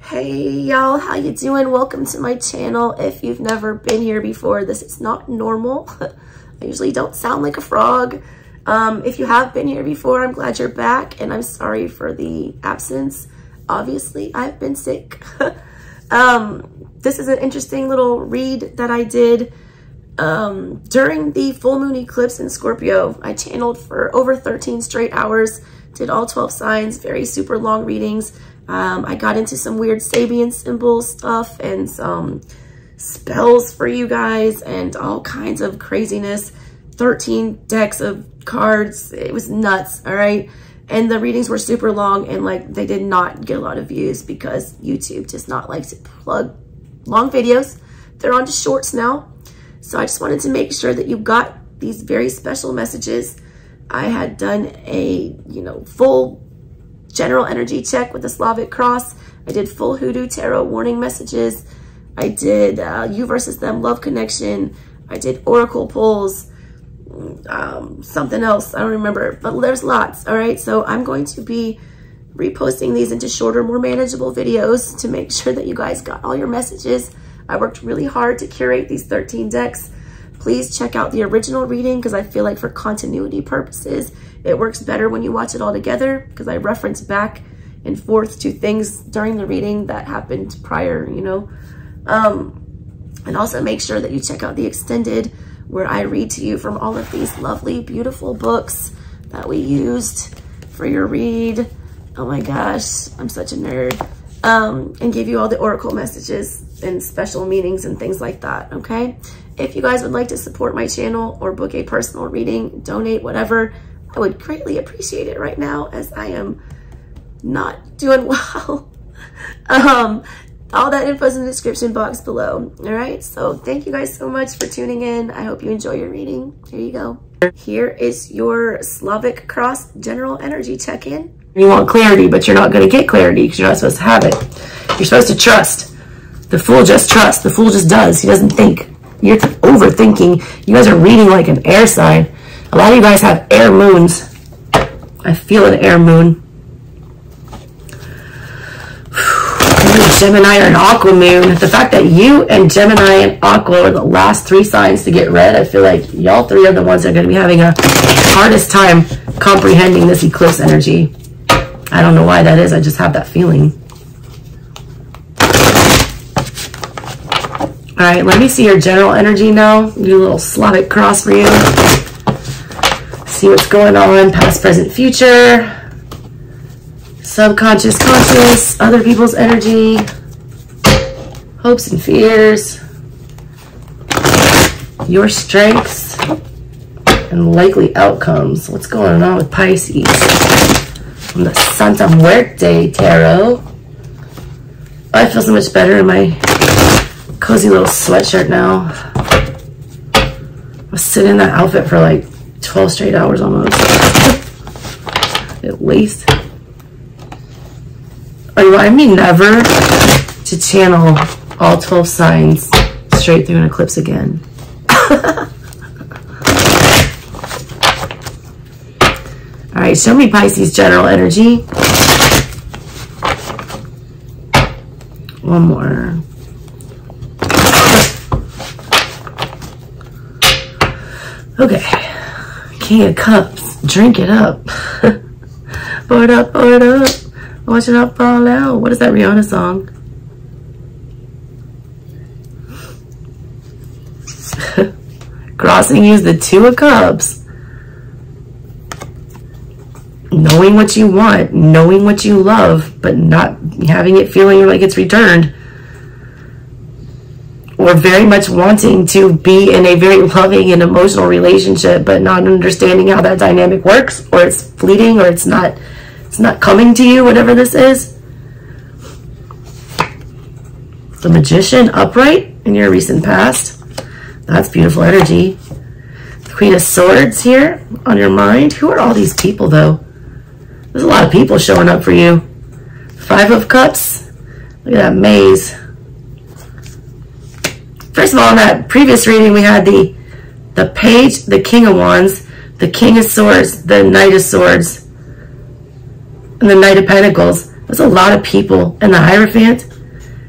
Hey y'all, how you doing? Welcome to my channel. If you've never been here before, this is not normal. I usually don't sound like a frog. If you have been here before, I'm glad you're back, and I'm sorry for the absence. Obviously, I've been sick. This is an interesting little read that I did during the full moon eclipse in Scorpio. I channeled for over 13 straight hours, did all 12 signs, very super long readings. I got into some weird Sabian symbol stuff and some spells for you guys and all kinds of craziness. 13 decks of cards. It was nuts, all right? And the readings were super long, and like they did not get a lot of views because YouTube does not like to plug long videos. They're on to shorts now. So I just wanted to make sure that you got these very special messages. I had done a, full general energy check with the Slavic Cross. I did full Hoodoo Tarot warning messages. I did you versus them love connection. I did oracle pulls, something else, I don't remember, but there's lots. All right, so I'm going to be reposting these into shorter, more manageable videos to make sure that you guys got all your messages. I worked really hard to curate these 13 decks. Please check out the original reading because I feel like for continuity purposes, it works better when you watch it all together because I reference back and forth to things during the reading that happened prior, and also make sure that you check out the extended where I read to you from all of these lovely, beautiful books that we used for your read. Oh my gosh, I'm such a nerd. And give you all the oracle messages and special meanings and things like that, okay? If you guys would like to support my channel or book a personal reading, donate, whatever, I would greatly appreciate it right now as I am not doing well. All that info is in the description box below, all right? So thank you guys so much for tuning in. I hope you enjoy your reading. Here you go. Here is your Slavic Cross general energy check-in. You want clarity, but you're not going to get clarity because you're not supposed to have it. You're supposed to trust. The fool just trusts. The fool just does. He doesn't think. You're overthinking. You guys are reading like an air sign. A lot of you guys have air moons. I feel an air moon. Gemini or an Aqua moon. The fact that you and Gemini and Aqua are the last 3 signs to get read, I feel like y'all 3 are the ones that are going to be having a hardest time comprehending this eclipse energy. I don't know why that is. I just have that feeling. All right, let me see your general energy now. Do a little Slavic Cross for you. See what's going on, past, present, future. Subconscious, conscious, other people's energy. Hopes and fears. Your strengths and likely outcomes. What's going on with Pisces? From the Santa Muerte Tarot. I feel so much better in my cozy little sweatshirt now. I was sitting in that outfit for like 12 straight hours almost. At least. Or you want me never to channel all 12 signs straight through an eclipse again. All right, show me Pisces general energy. One more. Okay, King of Cups, drink it up. Pour it up, pour it up. Watch it not fall out. What is that Rihanna song? Crossing is the 2 of Cups. Knowing what you want, knowing what you love, but not having it feeling like it's returned. Or very much wanting to be in a very loving and emotional relationship, but not understanding how that dynamic works, or it's fleeting, or it's not coming to you, whatever this is. The Magician upright in your recent past. That's beautiful energy. The Queen of Swords here on your mind. Who are all these people, though? There's a lot of people showing up for you. 5 of Cups. Look at that maze. First of all, in that previous reading, we had the Page, the King of Wands, the King of Swords, the Knight of Swords, and the Knight of Pentacles. There's a lot of people. And the Hierophant.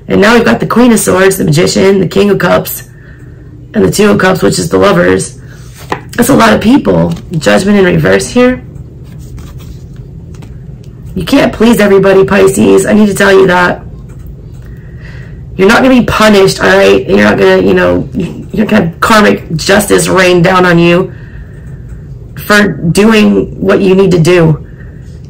And now we've got the Queen of Swords, the Magician, the King of Cups, and the Two of Cups, which is the Lovers. That's a lot of people. Judgment in reverse here. You can't please everybody, Pisces. I need to tell you that. You're not going to be punished, all right? You're not going to, you know, you're going to have karmic justice rain down on you for doing what you need to do.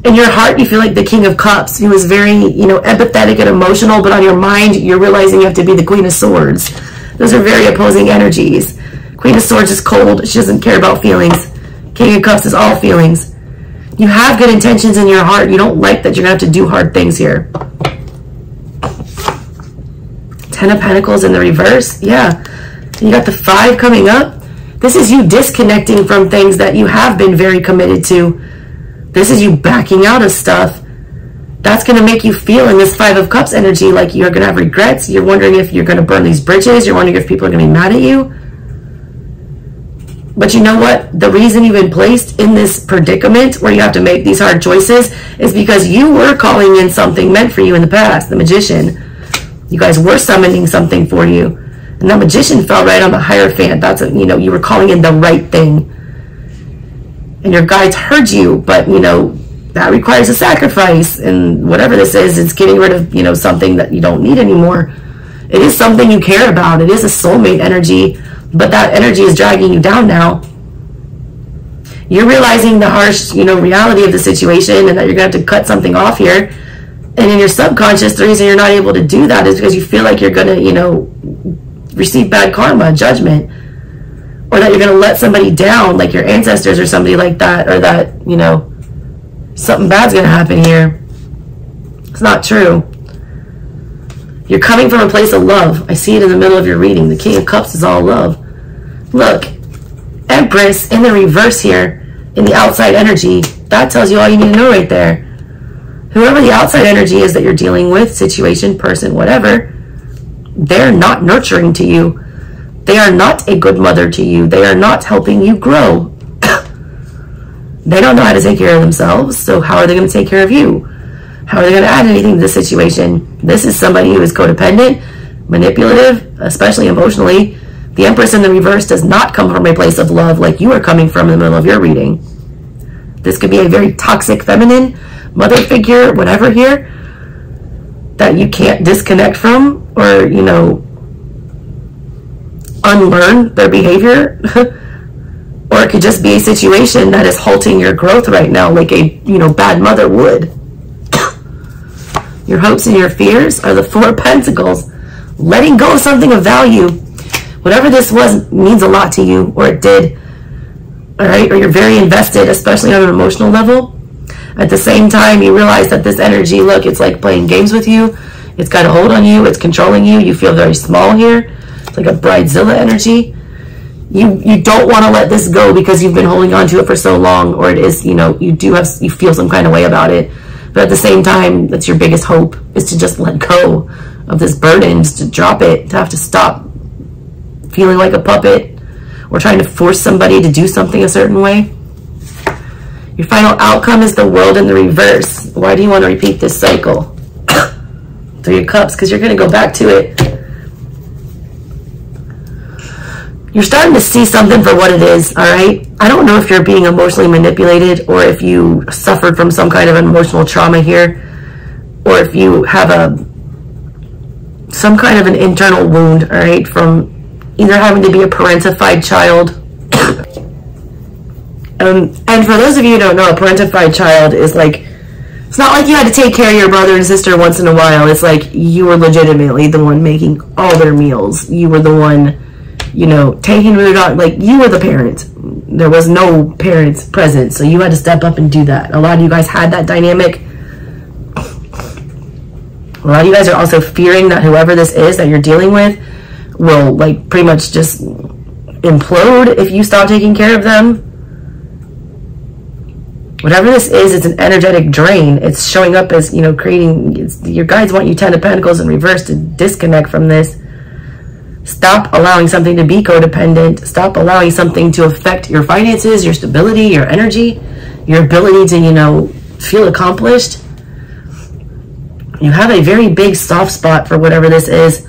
In your heart, you feel like the King of Cups, who is very, you know, empathetic and emotional, but on your mind, you're realizing you have to be the Queen of Swords. Those are very opposing energies. Queen of Swords is cold. She doesn't care about feelings. King of Cups is all feelings. You have good intentions in your heart. You don't like that you're going to have to do hard things here. Ten of Pentacles in the reverse. Yeah. You got the 5 coming up. This is you disconnecting from things that you have been very committed to. This is you backing out of stuff. That's going to make you feel in this 5 of Cups energy like you're going to have regrets. You're wondering if you're going to burn these bridges. You're wondering if people are going to be mad at you. But you know what? The reason you've been placed in this predicament where you have to make these hard choices is because you were calling in something meant for you in the past, the Magician. You guys were summoning something for you. And that Magician fell right on the Hierophant. That's, you know, you were calling in the right thing. And your guides heard you, but, you know, that requires a sacrifice. And whatever this is, it's getting rid of, you know, something that you don't need anymore. It is something you care about. It is a soulmate energy. But that energy is dragging you down now. You're realizing the harsh, you know, reality of the situation and that you're going to have to cut something off here. And in your subconscious, the reason you're not able to do that is because you feel like you're going to, you know, receive bad karma, judgment. Or that you're going to let somebody down, like your ancestors or somebody like that. Or that, you know, something bad's going to happen here. It's not true. You're coming from a place of love. I see it in the middle of your reading. The King of Cups is all love. Look, Empress in the reverse here, in the outside energy. That tells you all you need to know right there. Whoever the outside energy is that you're dealing with, situation, person, whatever, they're not nurturing to you. They are not a good mother to you. They are not helping you grow. They don't know how to take care of themselves, so how are they going to take care of you? How are they going to add anything to this situation? This is somebody who is codependent, manipulative, especially emotionally. The Empress in the reverse does not come from a place of love like you are coming from in the middle of your reading. This could be a very toxic feminine, mother figure, whatever here, that you can't disconnect from or, you know, unlearn their behavior. Or it could just be a situation that is halting your growth right now like a, you know, bad mother would. Your hopes and your fears are the 4 of Pentacles. Letting go of something of value. Whatever this was means a lot to you, or it did. All right? Or you're very invested, especially on an emotional level. At the same time, you realize that this energy, look, it's like playing games with you. It's got a hold on you. It's controlling you. You feel very small here. It's like a Bridezilla energy. You don't want to let this go because you've been holding on to it for so long, or it is, you know, you feel some kind of way about it. But at the same time, that's your biggest hope, is to just let go of this burden, just to drop it, to have to stop feeling like a puppet or trying to force somebody to do something a certain way. Your final outcome is the World in the reverse. Why do you want to repeat this cycle? 3 of Cups, because you're going to go back to it. You're starting to see something for what it is, all right? I don't know if you're being emotionally manipulated or if you suffered from some kind of emotional trauma here, or if you have some kind of an internal wound, all right, from either having to be a parentified child. And for those of you who don't know, a parentified child is like, it's not like you had to take care of your brother and sister once in a while. It's like you were legitimately the one making all their meals. You were the one, you know, taking their dog, like you were the parent. There was no parents present, so you had to step up and do that. A lot of you guys had that dynamic. A lot of you guys are also fearing that whoever this is that you're dealing with will, like, pretty much just implode if you stop taking care of them. Whatever this is, it's an energetic drain. It's showing up as, you know, creating, your guides want you 10 of Pentacles in reverse to disconnect from this. Stop allowing something to be codependent. Stop allowing something to affect your finances, your stability, your energy, your ability to, you know, feel accomplished. You have a very big soft spot for whatever this is.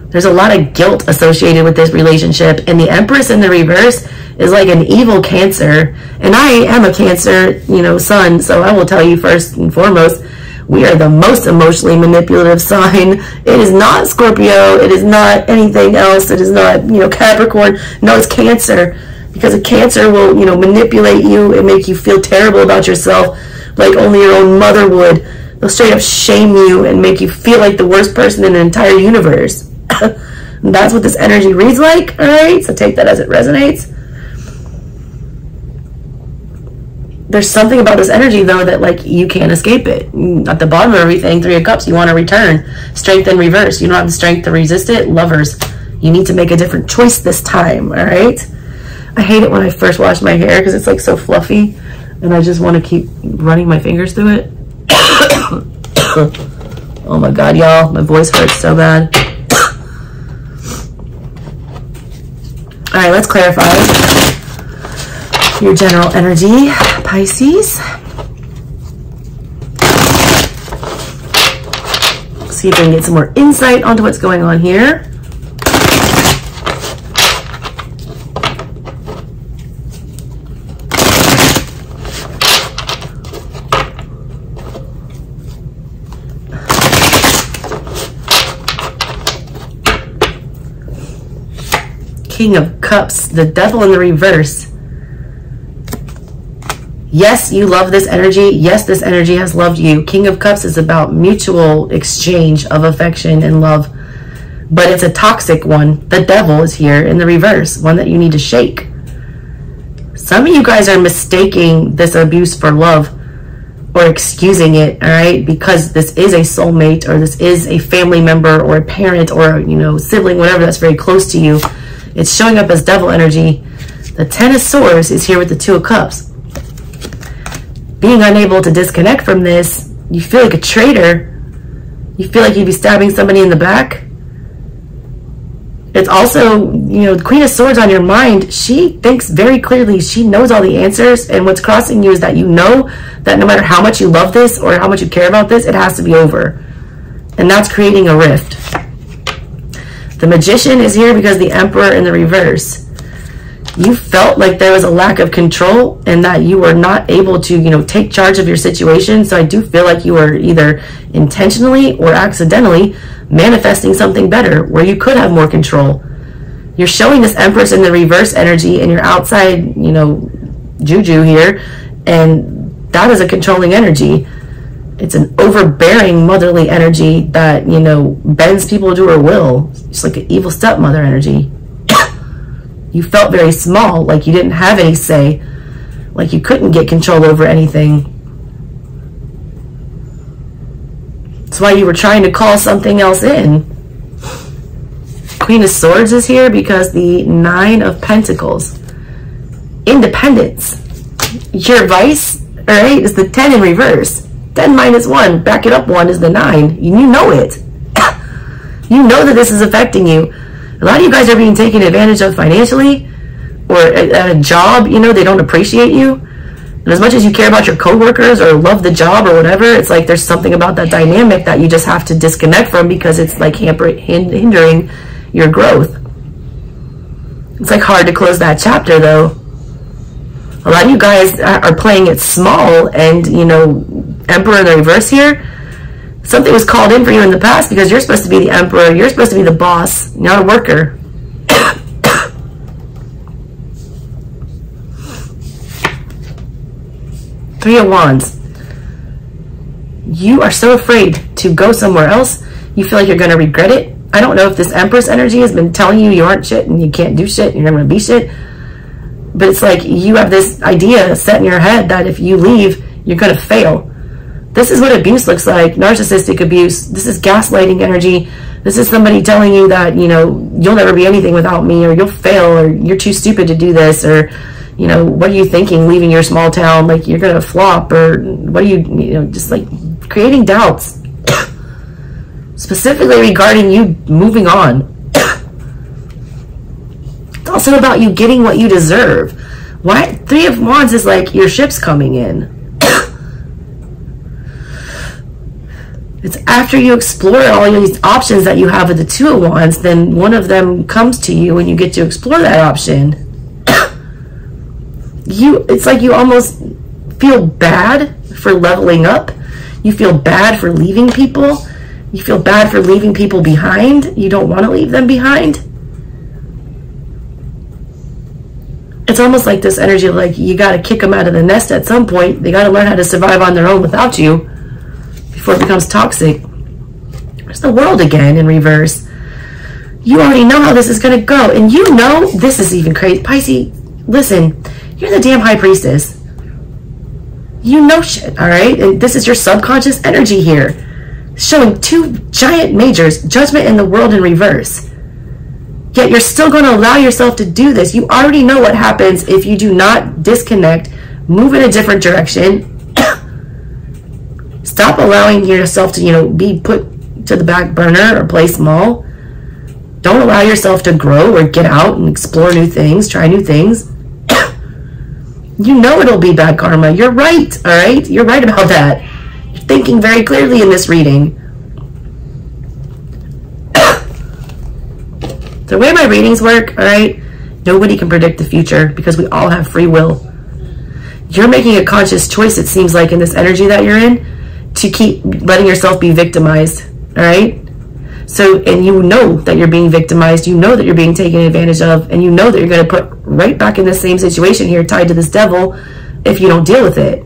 There's a lot of guilt associated with this relationship. And the Empress in the reverse is like an evil Cancer. And I am a Cancer, you know, sun. So I will tell you first and foremost, we are the most emotionally manipulative sign. It is not Scorpio. It is not anything else. It is not, you know, Capricorn. No, it's Cancer. Because a Cancer will, you know, manipulate you and make you feel terrible about yourself like only your own mother would. They'll straight up shame you and make you feel like the worst person in the entire universe. That's what this energy reads like, all right? So take that as it resonates. There's something about this energy, though, that, like, you can't escape it. At the bottom of everything, 3 of Cups, you want to return. Strength in reverse. You don't have the strength to resist it. Lovers, you need to make a different choice this time, all right? I hate it when I first wash my hair because it's, like, so fluffy, and I just want to keep running my fingers through it. Oh, my God, y'all. My voice hurts so bad. All right, let's clarify your general energy, Pisces. See if we can get some more insight onto what's going on here. King of Cups, the Devil in the reverse. Yes, you love this energy. Yes, this energy has loved you. King of Cups is about mutual exchange of affection and love, but it's a toxic one. The Devil is here in the reverse, one that you need to shake. Some of you guys are mistaking this abuse for love or excusing it, all right, because this is a soulmate or this is a family member or a parent or, you know, sibling, whatever that's very close to you. It's showing up as devil energy. The 10 of Swords is here with the 2 of Cups. Being unable to disconnect from this, you feel like a traitor. You feel like you'd be stabbing somebody in the back. It's also, you know, the Queen of Swords on your mind. She thinks very clearly. She knows all the answers. And what's crossing you is that you know that no matter how much you love this or how much you care about this, it has to be over. And that's creating a rift. The Magician is here because the Emperor in the reverse. You felt like there was a lack of control and that you were not able to, you know, take charge of your situation. So I do feel like you were either intentionally or accidentally manifesting something better where you could have more control. You're showing this Empress in the reverse energy in your outside, you know, juju here, and that is a controlling energy. It's an overbearing motherly energy that, you know, bends people to her will. It's like an evil stepmother energy. You felt very small, like you didn't have any say, like you couldn't get control over anything. That's why you were trying to call something else in. Queen of Swords is here because the 9 of Pentacles. Independence. Your vice, all right, is the 10 in reverse. 10 minus 1, back it up 1 is the 9. You know it. You know that this is affecting you. A lot of you guys are being taken advantage of financially or at a job, you know, they don't appreciate you. And as much as you care about your coworkers or love the job or whatever, it's like there's something about that dynamic that you just have to disconnect from because it's like hindering your growth. It's like hard to close that chapter though. A lot of you guys are playing it small and, you know, Emperor in the reverse here. Something was called in for you in the past because you're supposed to be the Emperor. You're supposed to be the boss, not a worker. Three of Wands. You are so afraid to go somewhere else. You feel like you're going to regret it. I don't know if this Empress energy has been telling you you aren't shit and you can't do shit and you're never going to be shit. But it's like you have this idea set in your head that if you leave, you're going to fail. This is what abuse looks like. Narcissistic abuse. This is gaslighting energy. This is somebody telling you that, you know, you'll never be anything without me, or you'll fail, or you're too stupid to do this, or, you know, what are you thinking leaving your small town? Like you're going to flop, or what are you know, just like creating doubts. Specifically regarding you moving on. It's also about you getting what you deserve. Why? 3 of Wands is like your ship's coming in. It's after you explore all these options that you have with the Two of Wands, then one of them comes to you and you get to explore that option. It's like you almost feel bad for leveling up. You feel bad for leaving people. You feel bad for leaving people behind. You don't want to leave them behind. It's almost like this energy of like, you got to kick them out of the nest at some point. They got to learn how to survive on their own without you before it becomes toxic. There's the World again in reverse. You already know how this is going to go. And you know, this is even crazy. Pisces, listen, you're the damn High Priestess. You know shit, all right? And this is your subconscious energy here. Showing two giant majors, Judgment and the World in reverse. Yet you're still going to allow yourself to do this. You already know what happens if you do not disconnect, move in a different direction. Stop allowing yourself to, you know, be put to the back burner or play small. Don't allow yourself to grow or get out and explore new things, try new things. You know it'll be bad karma. You're right, all right? You're right about that. You're thinking very clearly in this reading. The way my readings work, all right, nobody can predict the future because we all have free will. You're making a conscious choice, it seems like, in this energy that you're in, to keep letting yourself be victimized, all right? So, and you know that you're being victimized, you know that you're being taken advantage of, and you know that you're going to put right back in the same situation here, tied to this devil, if you don't deal with it.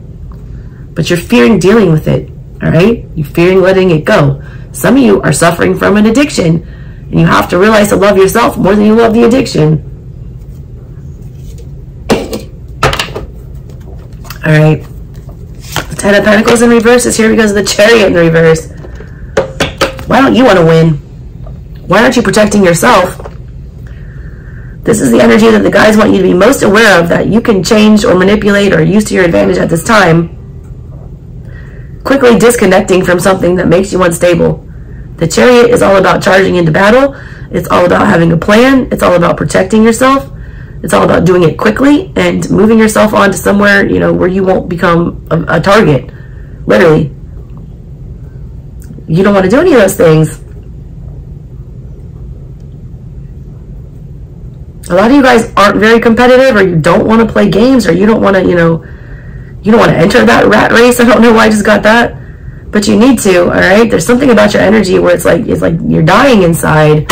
But you're fearing dealing with it, all right? You're fearing letting it go. Some of you are suffering from an addiction, and you have to realize to love yourself more than you love the addiction. All right. The Ten of Pentacles in reverse is here because of the Chariot in reverse. Why don't you want to win? Why aren't you protecting yourself? This is the energy that the guys want you to be most aware of, that you can change or manipulate or use to your advantage at this time. Quickly disconnecting from something that makes you unstable. The Chariot is all about charging into battle. It's all about having a plan. It's all about protecting yourself. It's all about doing it quickly and moving yourself on to somewhere, you know, where you won't become a target. Literally. You don't want to do any of those things. A lot of you guys aren't very competitive, or you don't want to play games, or you don't want to, you know, you don't want to enter that rat race. I don't know why I just got that. But you need to, all right? There's something about your energy where it's like you're dying inside.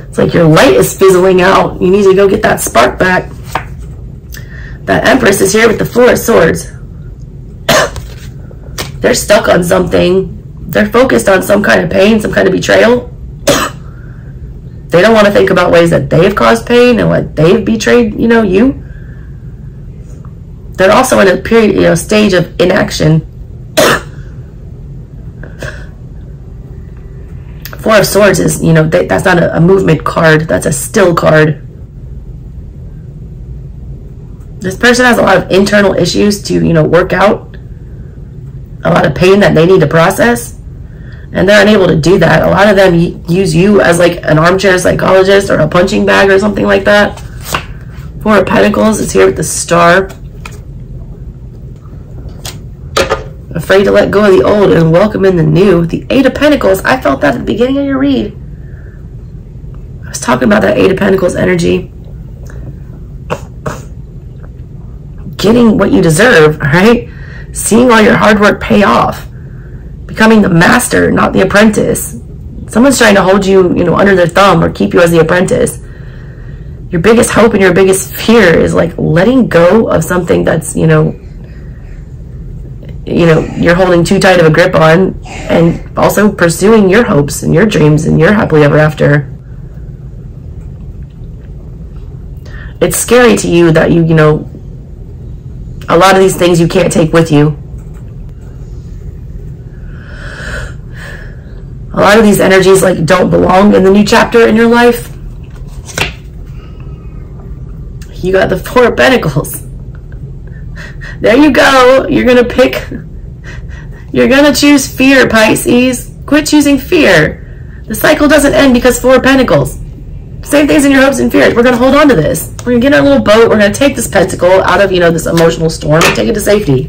It's like your light is fizzling out. You need to go get that spark back. That Empress is here with the Four of Swords. They're stuck on something. They're focused on some kind of pain, some kind of betrayal. They don't want to think about ways that they've caused pain and what they've betrayed, you know, you. They're also in a period, you know, stage of inaction. Four of Swords is, you know, that's not a movement card. That's a still card. This person has a lot of internal issues to, you know, work out. A lot of pain that they need to process. And they're unable to do that. A lot of them use you as like an armchair psychologist or a punching bag or something like that. Four of Pentacles is here with the Star. Afraid to let go of the old and welcome in the new. The Eight of Pentacles, I felt that at the beginning of your read. I was talking about that Eight of Pentacles energy. Getting what you deserve, all right? Seeing all your hard work pay off. Becoming the master, not the apprentice. Someone's trying to hold you, you know, under their thumb or keep you as the apprentice. Your biggest hope and your biggest fear is like letting go of something that's, you know, you're holding too tight of a grip on, and also pursuing your hopes and your dreams and your happily ever after. It's scary to you that you know, a lot of these things you can't take with you. A lot of these energies like don't belong in the new chapter in your life. You got the Four of Pentacles. There you go. You're going to choose fear, Pisces. Quit choosing fear. The cycle doesn't end because Four of Pentacles. Same things in your hopes and fears. We're going to hold on to this. We're going to get in our little boat. We're going to take this pentacle out of, you know, this emotional storm and take it to safety.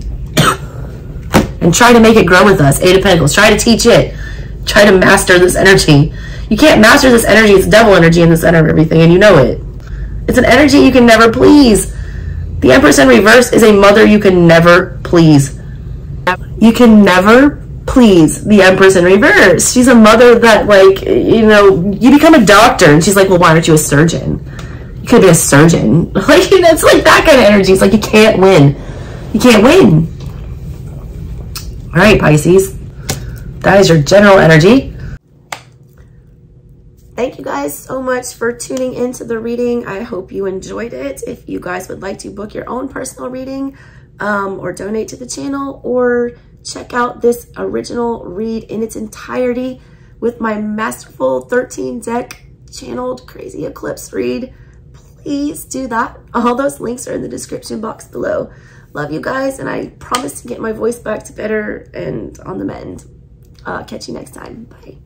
and try to make it grow with us. Eight of Pentacles. Try to teach it. Try to master this energy. You can't master this energy. It's devil energy in the center of everything, and you know it. It's an energy you can never please. The Empress in reverse is a mother you can never please. You can never please the Empress in reverse. She's a mother that, like, you know, you become a doctor, and she's like, well, why aren't you a surgeon? You could be a surgeon. Like, it's like that kind of energy. It's like, you can't win. You can't win. All right, Pisces. That is your general energy. Thank you guys so much for tuning into the reading. I hope you enjoyed it. If you guys would like to book your own personal reading or donate to the channel or check out this original read in its entirety with my masterful 13 deck channeled crazy eclipse read, please do that. All those links are in the description box below. Love you guys, and I promise to get my voice back to better and on the mend. Catch you next time. Bye.